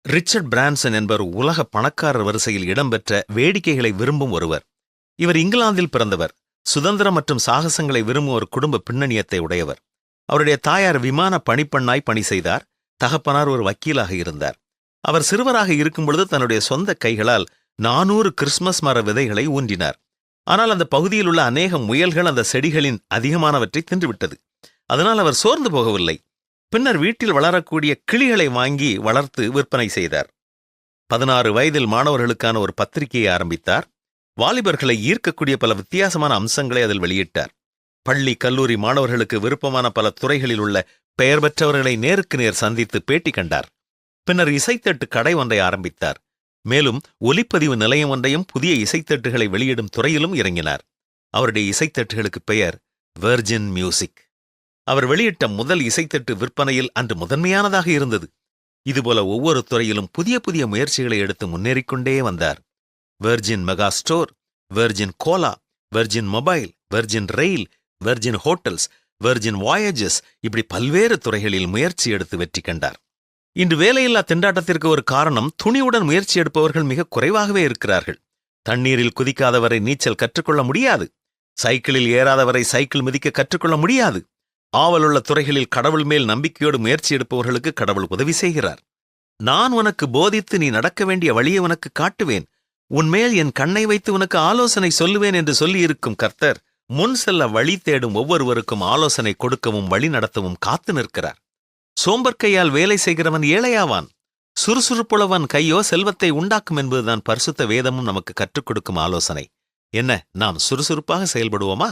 Richard Branson என்பவர் உலக பணக்காரர் வரிசையில் இடம்பெற்ற வேடிக்கைகளை விரும்பும் ஒருவர். இவர் இங்கிலாந்தில் பிறந்தவர். சுதந்திரம் மற்றும் சாகசங்களை விரும்பும் ஒரு குடும்ப பின்னணியத்தை உடையவர். அவருடைய தாயார் விமான பணிப்பெண்ணாய் பணி செய்தார். தகப்பனார் ஒரு வக்கீலாக இருந்தார். அவர் சிறுவராக இருக்கும் பொழுது தன்னுடைய சொந்த கைகளால் 400 கிறிஸ்துமஸ் மர விதைகளை ஊன்றினார். ஆனால் அந்த பகுதியில் உள்ள அநேக முயல்கள் அந்த செடிகளின் அதிகமானவற்றை தின்றுவிட்டது. அதனால் அவர் சோர்ந்து போகவில்லை. பின்னர் வீட்டில் வளரக்கூடிய கிளிகளை வாங்கி வளர்த்து விற்பனை செய்தார். 16 வயதில் மாணவர்களுக்கான ஒரு பத்திரிகையை ஆரம்பித்தார். வாலிபர்களை ஈர்க்கக்கூடிய பல வித்தியாசமான அம்சங்களை அதில் வெளியிட்டார். பள்ளி கல்லூரி மாணவர்களுக்கு விருப்பமான பல துறைகளில் உள்ள பெயர் பெற்றவர்களை நேருக்கு நேர் சந்தித்து பேட்டி கண்டார். பின்னர் இசைத்தட்டு கடை ஒன்றை ஆரம்பித்தார். மேலும் ஒலிப்பதிவு நிலையம் ஒன்றையும் புதிய இசைத்தட்டுகளை வெளியிடும் துறையிலும் இறங்கினார். அவருடைய இசைத்தட்டுகளுக்கு பெயர் வெர்ஜின் மியூசிக். அவர் வெளியிட்ட முதல் இசைத்தட்டு விற்பனையில் அன்று முதன்மையானதாக இருந்தது. இதுபோல ஒவ்வொரு துறையிலும் புதிய புதிய முயற்சிகளை எடுத்து முன்னேறிக்கொண்டே வந்தார். Virgin Mega Store, Virgin Cola, Virgin Mobile, Virgin Rail, Virgin Hotels, Virgin Voyages, இப்படி பல்வேறு துறைகளில் முயற்சி எடுத்து வெற்றி கண்டார். இன்று வேலையில்லா திண்டாட்டத்திற்கு ஒரு காரணம், துணிவுடன் முயற்சி எடுப்பவர்கள் மிக குறைவாகவே இருக்கிறார்கள். தண்ணீரில் குதிக்காதவரை நீச்சல் கற்றுக்கொள்ள முடியாது. சைக்கிளில் ஏறாதவரை சைக்கிள் மிதிக்க கற்றுக்கொள்ள முடியாது. ஆவலுள்ள துறைகளில் கடவுள் மேல் நம்பிக்கையோடு முயற்சி எடுப்பவர்களுக்கு கடவுள் உதவி செய்கிறார். நான் உனக்கு போதித்து நீ நடக்க வேண்டிய வழியை உனக்கு காட்டுவேன், உன்மேல் என் கண்ணை வைத்து உனக்கு ஆலோசனை சொல்லுவேன் என்று சொல்லியிருக்கும் கர்த்தர் முன் செல்ல வழி தேடும் ஒவ்வொருவருக்கும் ஆலோசனை கொடுக்கவும் வழி நடத்தவும் காத்து நிற்கிறார். சோம்பற்கையால் வேலை செய்கிறவன் ஏழையாவான். சுறுசுறுப்புள்ளவன் கையோ செல்வத்தை உண்டாக்கும் என்பதுதான் பரிசுத்த வேதமும் நமக்கு கற்றுக் கொடுக்கும் ஆலோசனை. என்ன, நாம் சுறுசுறுப்பாக செயல்படுவோமா?